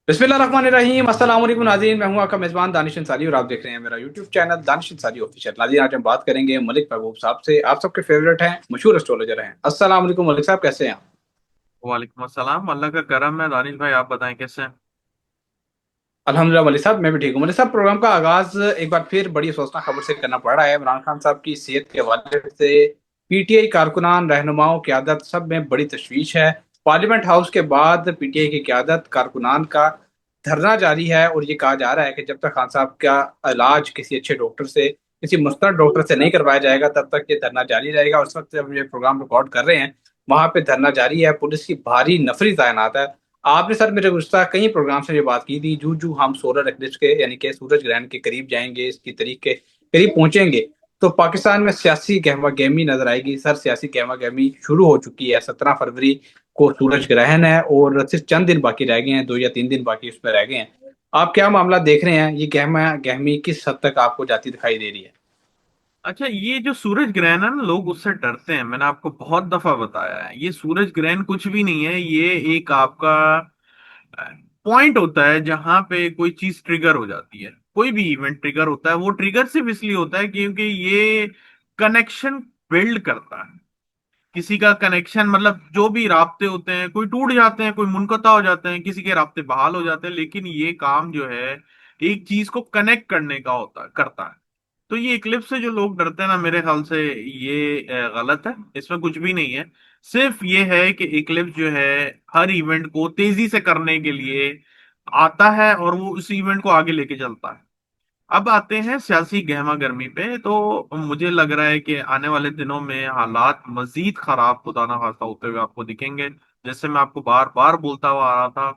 बिस्मिल्लाहिर्रहमानिर्रहीम अस्सलाम वालेकुम नाज़रीन। मैं हूं आपका मेज़बान दानिश अंसारी और आप देख रहे हैं मेरा YouTube channel Danish Ansari official. नाज़रीन, आज हम बात करेंगे मलिक महबूब साहब से। आप सबके फेवरेट हैं, मशहूर एस्ट्रोलॉजर हैं। अस्सलाम वालेकुम मलिक साहब, कैसे हैं आप? वालेकुम अस्सलाम। अल्लाह का करम है। दानिश भाई, आप बताएं कैसे हैं? अल्हम्दुलिल्लाह मलिक साहब, मैं भी ठीक हूं। मलिक साहब, प्रोग्राम का आगाज एक बार फिर बड़ी अफसोसनाक खबर से करना पड़ रहा है। इमरान खान साहब की सेहत के हवाले से पीटीआई कारकुनान, रहनुमाओं, क़यादत सब में बड़ी तशवीश है। पार्लियामेंट हाउस के बाद पीटीआई की क़यादत, कारकुनान का धरना जारी है और ये कहा जा रहा है कि जब तक खान साहब का इलाज किसी अच्छे डॉक्टर से, किसी मुस्तैद डॉक्टर से नहीं करवाया जाएगा, तब तक ये धरना जारी रहेगा। उस वक्त जब ये प्रोग्राम रिकॉर्ड कर रहे हैं, वहां पे धरना जारी है, पुलिस की भारी नफरी तैनात है। आपने सर मेरे गुज़श्ता कई प्रोग्राम से ये बात की थी, जूं-जूं हम सोलर एक्लिप्स के यानी कि सूरज ग्रहण के करीब जाएँगे, इसकी तारीख के करीब पहुँचेंगे, तो पाकिस्तान में सियासी गहमा-गहमी नज़र आएगी। सर, सियासी गहमा-गहमी शुरू हो चुकी है। 17 फरवरी को सूरज ग्रहण है और सिर्फ चंद दिन बाकी रह गए हैं, 2 या 3 दिन बाकी उसमें रह गए हैं। आप क्या मामला देख रहे हैं? ये गहमा-गहमी किस हद तक आपको जाती दिखाई दे रही है? अच्छा, ये जो सूरज ग्रहण है ना, लोग उससे डरते हैं। मैंने आपको बहुत दफा बताया है, ये सूरज ग्रहण कुछ भी नहीं है। ये एक आपका पॉइंट होता है जहां पे कोई चीज ट्रिगर हो जाती है। कोई भी इवेंट ट्रिगर होता है, वो ट्रिगर सिर्फ इसलिए होता है क्योंकि ये कनेक्शन बिल्ड करता है। किसी का कनेक्शन मतलब जो भी राब्ते होते हैं, कोई टूट जाते हैं, कोई मुनकता हो जाते हैं, किसी के राब्ते बहाल हो जाते हैं, लेकिन ये काम जो है एक चीज को कनेक्ट करने का होता है, करता है। तो ये इक्लिप्स से जो लोग डरते हैं ना, मेरे ख्याल से ये गलत है। इसमें कुछ भी नहीं है। सिर्फ ये है कि इक्लिप्स जो है हर इवेंट को तेजी से करने के लिए आता है और वो उस इवेंट को आगे लेके चलता है। अब आते हैं सियासी गहमा गर्मी पे। तो मुझे लग रहा है कि आने वाले दिनों में हालात मजीद खराब खुदा ना खास्ता होते हुए आपको दिखेंगे। जैसे मैं आपको बार बार बोलता हुआ आ रहा था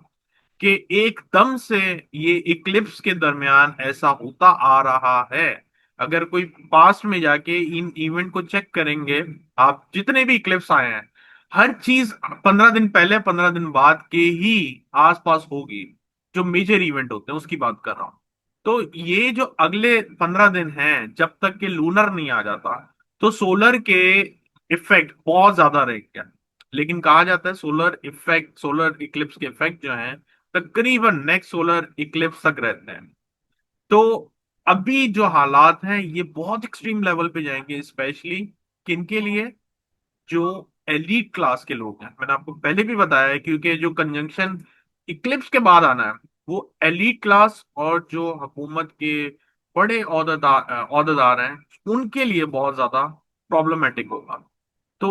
कि एकदम से ये इक्लिप्स के दरमियान ऐसा होता आ रहा है। अगर कोई पास्ट में जाके इन इवेंट को चेक करेंगे, आप जितने भी इक्लिप्स आए हैं, हर चीज 15 दिन पहले 15 दिन बाद के ही आसपास होगी। जो मेजर इवेंट होते हैं उसकी बात कर रहा हूं। तो ये जो अगले 15 दिन हैं, जब तक के लूनर नहीं आ जाता, तो सोलर के इफेक्ट बहुत ज्यादा रहेगा। लेकिन कहा जाता है सोलर इफेक्ट, सोलर इक्लिप्स के इफेक्ट जो हैं तकरीबन नेक्स्ट सोलर इक्लिप्स तक रहते हैं। तो अभी जो हालात हैं ये बहुत एक्सट्रीम लेवल पे जाएंगे, स्पेशली किनके लिए? जो एलीट क्लास के लोग हैं। मैंने आपको पहले भी बताया है, क्योंकि जो कंजंक्शन इक्लिप्स के बाद आना है वो एलीट क्लास और जो हुकूमत के बड़े ओहदेदार हैं, उनके लिए बहुत ज्यादा प्रॉब्लमेटिक होगा। तो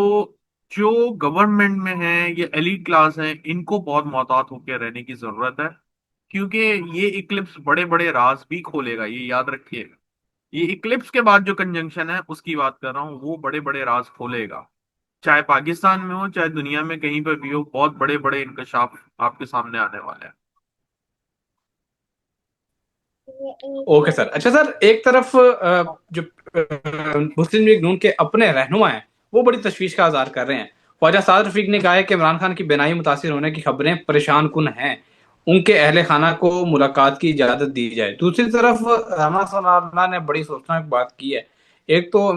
जो गवर्नमेंट में है, ये एलीट क्लास है, इनको बहुत मोहतात होकर रहने की जरूरत है। क्योंकि ये इक्लिप्स बड़े बड़े राज भी खोलेगा, ये याद रखिएगा। ये इक्लिप्स के बाद जो कंजंक्शन है उसकी बात कर रहा हूँ, वो बड़े बड़े राज खोलेगा। चाहे पाकिस्तान में हो, चाहे दुनिया में कहीं पर भी हो, बहुत बड़े बड़े इंकशाफ आपके सामने आने वाले हैं। Okay sir. अच्छा सर, एक तरफ जो मुस्लिम लीग नून के अपने रहनुमा हैं, वो बड़ी तशवीश का इजहार कर रहे हैं। ख्वाजा साद रफीक ने कहा है कि इमरान खान की बेनाई मुतासिर होने की खबरें परेशान कुन हैं, उनके अहले खाना को मुलाकात की इजाजत दी जाए। दूसरी तरफ रहमान सल्लल्लाहु ने बड़ी सोचनाक बात की है। एक तो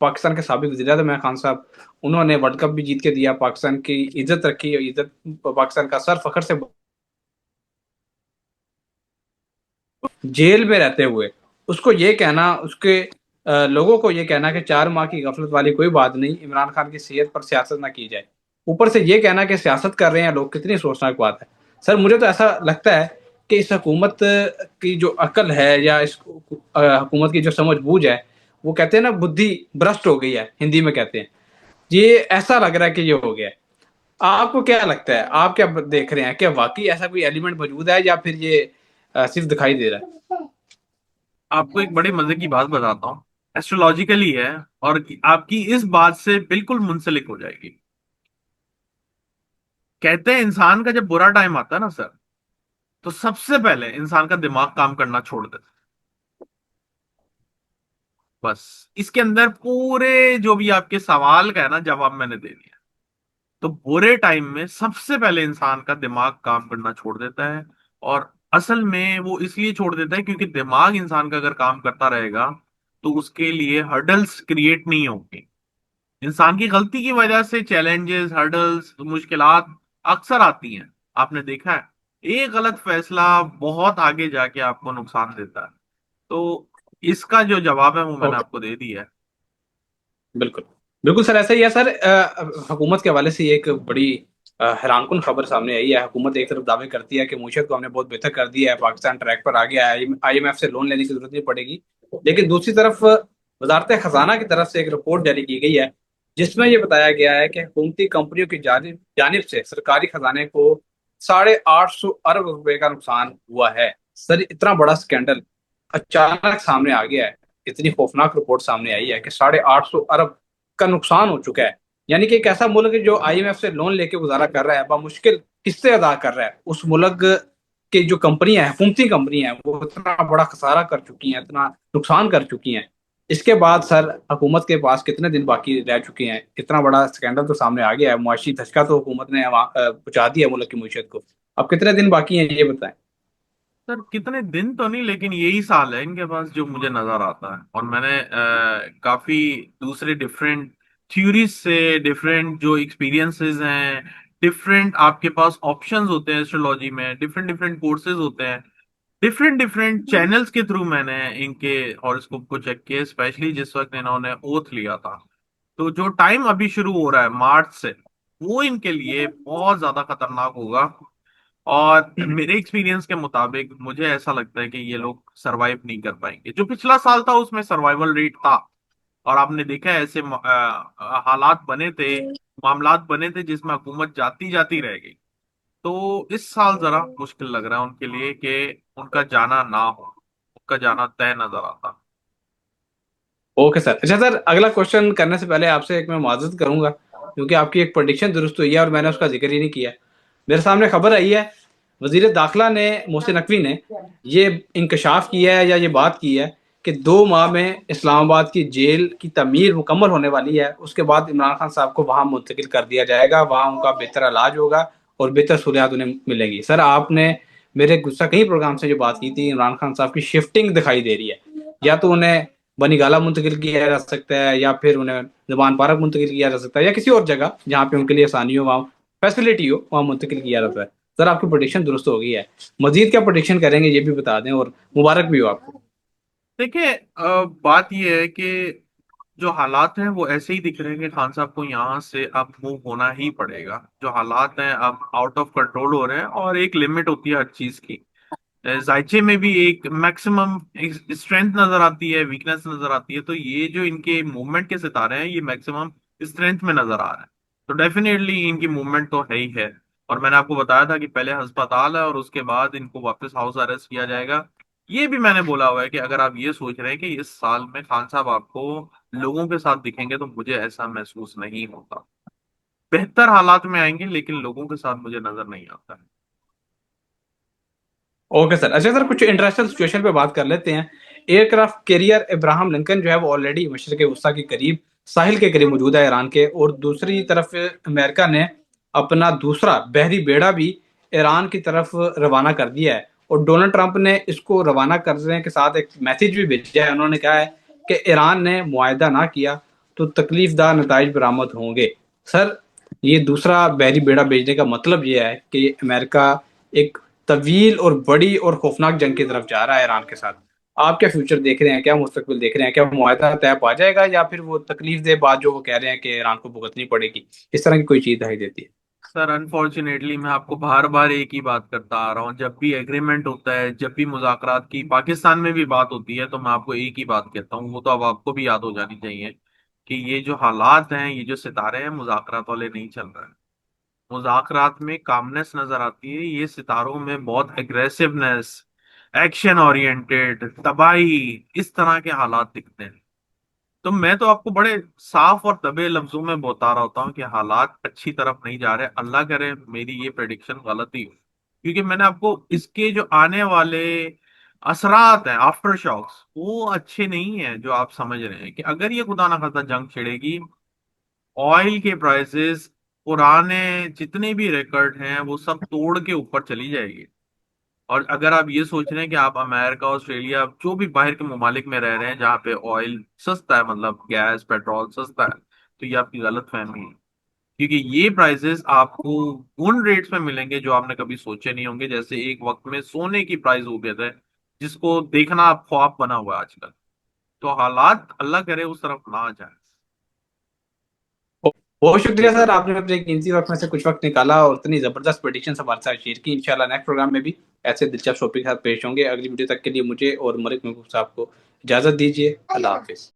पाकिस्तान के साबिक वज़ीर आज़म इमरान खान साहब, उन्होंने वर्ल्ड कप भी जीत के दिया, पाकिस्तान की इज्जत रखी, इज्जत पाकिस्तान का सर फखर से जेल में रहते हुए उसको ये कहना, उसके लोगों को ये कहना कि 4 माह की गफलत वाली कोई बात नहीं, इमरान खान की सेहत पर सियासत ना की जाए। ऊपर से ये कहना कि सियासत कर रहे हैं लोग, कितनी सोचनाक बात है। सर, मुझे तो ऐसा लगता है कि इस हुकूमत की जो अकल है या इस हुकूमत की जो समझ बूझ है, वो कहते हैं ना, बुद्धि भ्रष्ट हो गई है, हिंदी में कहते हैं। ये ऐसा लग रहा है कि ये हो गया है। आपको क्या लगता है? आप क्या देख रहे हैं? क्या वाकई ऐसा कोई एलिमेंट मौजूद है या फिर ये सिर्फ दिखाई दे रहा है? आपको एक बड़े मजे की बात बताता हूँ। एस्ट्रोलॉजिकली है, और आपकी इस बात से बिल्कुल मुंसलिक हो जाएगी। कहते हैं इंसान का जब बुरा टाइम आता है ना सर, तो सबसे पहले इंसान का दिमाग काम करना छोड़ देता है। बस इसके अंदर पूरे जो भी आपके सवाल का है ना, जवाब मैंने दे दिया। तो बुरे टाइम में सबसे पहले इंसान का दिमाग काम करना छोड़ देता है। और असल में वो इसलिए छोड़ देता है क्योंकि दिमाग इंसान का अगर काम करता रहेगा तो उसके लिए हर्डल्स क्रिएट नहीं होंगे। इंसान की गलती की वजह से चैलेंजेस, हर्डल्स, मुश्किलात अक्सर आती हैं। आपने देखा है। एक गलत फैसला बहुत आगे जाके आपको नुकसान देता है। तो इसका जो जवाब है वो मैंने ओके। आपको दे दिया है। बिल्कुल। बिल्कुल सर, ऐसा ही है सर। हुकूमत के हवाले से ये एक बड़ी हैरानकुन खबर सामने आई है। हुकूमत एक तरफ दावे करती है कि मुशीयत को हमने बहुत बेहतर कर दिया है, पाकिस्तान ट्रैक पर आ गया है, IMF से लोन लेने की जरूरत नहीं पड़ेगी। लेकिन दूसरी तरफ वजारत खजाना की तरफ से एक रिपोर्ट जारी की गई है, जिसमें ये बताया गया है कि हुकूमती कंपनियों की जानिब जानिब से सरकारी खजाने को 850 अरब रुपए का नुकसान हुआ है। सर, इतना बड़ा स्कैंडल अचानक सामने आ गया है। इतनी खौफनाक रिपोर्ट सामने आई है कि 850 अरब का नुकसान हो चुका है। यानी कि एक ऐसा मुल्क जो IMF से लोन लेके गुजारा कर रहा है, बामुश्किल किस्तें अदा कर रहा है, उस मुल्क की जो कंपनियां हैं, हुकूमती कंपनियां हैं, वो इतना बड़ा खसारा कर चुकी हैं, इतना नुकसान कर चुकी हैं। इसके बाद सर, हुकूमत के पास कितने दिन बाकी रह चुके हैं? इतना बड़ा स्कैंडल तो सामने आ गया है, मुआशी धचका तो हुकूमत ने पहुंचा दिया मुल्क की मीशत को। अब कितने दिन बाकी हैं, ये बताएं। सर कितने दिन तो नहीं, लेकिन यही साल है इनके पास जो मुझे नजर आता है। और मैंने काफी दूसरे डिफरेंट थ्योरीज से, डिफरेंट जो एक्सपीरियंसेस हैं, डिफरेंट आपके पास ऑप्शंस होते हैं एस्ट्रोलॉजी में, डिफरेंट डिफरेंट कोर्सेज होते हैं, डिफरेंट डिफरेंट चैनल्स के थ्रू मैंने इनके हॉरोस्कोप को चेक किया, स्पेशली जिस वक्त इन्होंने ओथ लिया था। तो जो टाइम अभी शुरू हो रहा है मार्च से, वो इनके लिए बहुत ज्यादा खतरनाक होगा। और मेरे एक्सपीरियंस के मुताबिक मुझे ऐसा लगता है कि ये लोग सरवाइव नहीं कर पाएंगे। जो पिछला साल था उसमें सर्वाइवल रेट था, और आपने देखा है ऐसे हालात बने थे, मामलात बने थे जिसमें हुकूमत जाती जाती रह गई। तो इस साल जरा मुश्किल लग रहा है उनके लिए कि उनका जाना ना हो, उनका जाना तय नजर आता। Okay sir. अच्छा सर, अगला क्वेश्चन करने से पहले आपसे एक मैं माजरत करूंगा, क्योंकि आपकी एक प्रेडिक्शन दुरुस्त हुई है और मैंने उसका जिक्र ही नहीं किया। मेरे सामने खबर आई है, वजीर दाखिला ने, मोहसिन नकवी ने, ये इंकशाफ किया है या ये बात की है कि 2 माह में इस्लामाबाद की जेल की तमीर मुकम्मल होने वाली है। उसके बाद इमरान खान साहब को वहां मुंतकिल कर दिया जाएगा, वहां उनका बेहतर इलाज होगा और बेहतर सहूलियात उन्हें मिलेगी। सर, आपने मेरे गुस्सा कहीं प्रोग्राम से जो बात की थी, इमरान खान साहब की शिफ्टिंग दिखाई दे रही है। या तो उन्हें बनीगाला मुंतकिल किया जा सकता है, या फिर उन्हें जबान पार्क मुंतकिल किया जा सकता है, या किसी और जगह जहाँ पे उनके लिए आसानी हो, वहाँ फैसिलिटी हो, वहाँ मुंतकिल किया जाता है। सर, आपकी प्रोडिक्शन दुरुस्त हो गई है। मजीद क्या प्रोडिक्शन करेंगे ये भी बता दें, और मुबारक भी हो आपको। देखिए, बात यह है कि जो हालात हैं वो ऐसे ही दिख रहे हैं कि खान साहब को यहाँ से अब मूव होना ही पड़ेगा। जो हालात हैं अब आउट ऑफ कंट्रोल हो रहे हैं, और एक लिमिट होती है हर चीज की। जायचे में भी एक मैक्सिमम स्ट्रेंथ नजर आती है, वीकनेस नजर आती है। तो ये जो इनके मूवमेंट के सितारे हैं ये मैक्सिमम स्ट्रेंथ में नजर आ रहे हैं। तो डेफिनेटली इनकी मूवमेंट तो है ही है। और मैंने आपको बताया था कि पहले अस्पताल है और उसके बाद इनको वापस हाउस अरेस्ट किया जाएगा। ये भी मैंने बोला हुआ है कि अगर आप ये सोच रहे हैं कि इस साल में खान साहब आपको लोगों के साथ दिखेंगे, तो मुझे ऐसा महसूस नहीं होता। बेहतर हालात में आएंगे लेकिन लोगों के साथ मुझे नजर नहीं आता है। Okay sir. अच्छा सर, कुछ इंटरनेशनल सिचुएशन पे बात कर लेते हैं। एयरक्राफ्ट कैरियर इब्राहिम लिंकन जो है वो ऑलरेडी मशरक वस्ता के करीब, साहिल के करीब मौजूद है ईरान के। और दूसरी तरफ अमेरिका ने अपना दूसरा बहरी बेड़ा भी ईरान की तरफ रवाना कर दिया है। और डोनाल्ड ट्रंप ने इसको रवाना करने के साथ एक मैसेज भी भेजा है। उन्होंने कहा है कि ईरान ने मुआहदा ना किया तो तकलीफदार नताइज बरामद होंगे। सर, ये दूसरा बहरी बेड़ा भेजने का मतलब ये है कि अमेरिका एक तवील और बड़ी और खौफनाक जंग की तरफ जा रहा है ईरान के साथ। आप क्या फ्यूचर देख रहे हैं, क्या मुस्तकबिल देख रहे हैं? क्या मुआहदा तय पा जाएगा, या फिर वो तकलीफ दे बात जो वो कह रहे हैं कि ईरान को भुगतनी पड़ेगी, इस तरह की कोई चीज दिखाई देती है? सर अनफॉर्चुनेटली मैं आपको बार बार एक ही बात करता आ रहा हूँ। जब भी एग्रीमेंट होता है, जब भी मुज़ाकरात की पाकिस्तान में भी बात होती है, तो मैं आपको एक ही बात कहता हूँ, वो तो अब आपको भी याद हो जानी चाहिए, कि ये जो हालात हैं, ये जो सितारे हैं, मुज़ाकरात वाले नहीं चल रहे हैं। मुज़ाकरात में कामनेस नजर आती है, ये सितारों में बहुत एग्रेसिवनेस, एक्शन ओरिएंटेड तबाही, इस तरह के हालात दिखते हैं। तो मैं तो आपको बड़े साफ और दबे लफ्जों में बता रहा होता हूँ कि हालात अच्छी तरफ नहीं जा रहे। अल्लाह करे मेरी ये प्रेडिक्शन गलत ही हो, क्योंकि मैंने आपको इसके जो आने वाले असरात हैं, आफ्टर शॉक्स, वो अच्छे नहीं है। जो आप समझ रहे हैं कि अगर ये खुदा ना खास्ता जंग छिड़ेगी, ऑयल के प्राइसेस पुराने जितने भी रिकॉर्ड हैं वो सब तोड़ के ऊपर चली जाएगी। और अगर आप ये सोच रहे हैं कि आप अमेरिका, ऑस्ट्रेलिया, जो भी बाहर के ममालिक में रह रहे हैं जहाँ पे ऑयल सस्ता है, मतलब गैस पेट्रोल सस्ता है, तो ये आपकी गलत फहमी है। क्योंकि ये प्राइसेस आपको उन रेट्स में मिलेंगे जो आपने कभी सोचे नहीं होंगे। जैसे एक वक्त में सोने की प्राइस हो गया था, जिसको देखना आप ख्वाब बना हुआ है आजकल। तो हालात अल्लाह करे उस तरफ ना आ जाए। बहुत बहुत शुक्रिया ठीक है। सर, आपने अपने कीमती वक्त में से कुछ वक्त निकाला और इतनी जबरदस्त प्रेडिक्शन हमारे साथ शेयर की। इंशाल्लाह नेक्स्ट प्रोग्राम में भी ऐसे दिलचस्प टॉपिक के साथ पेश होंगे। अगली वीडियो तक के लिए मुझे और मलिक महबूब साहब को इजाजत दीजिए। अल्लाह हाफिज।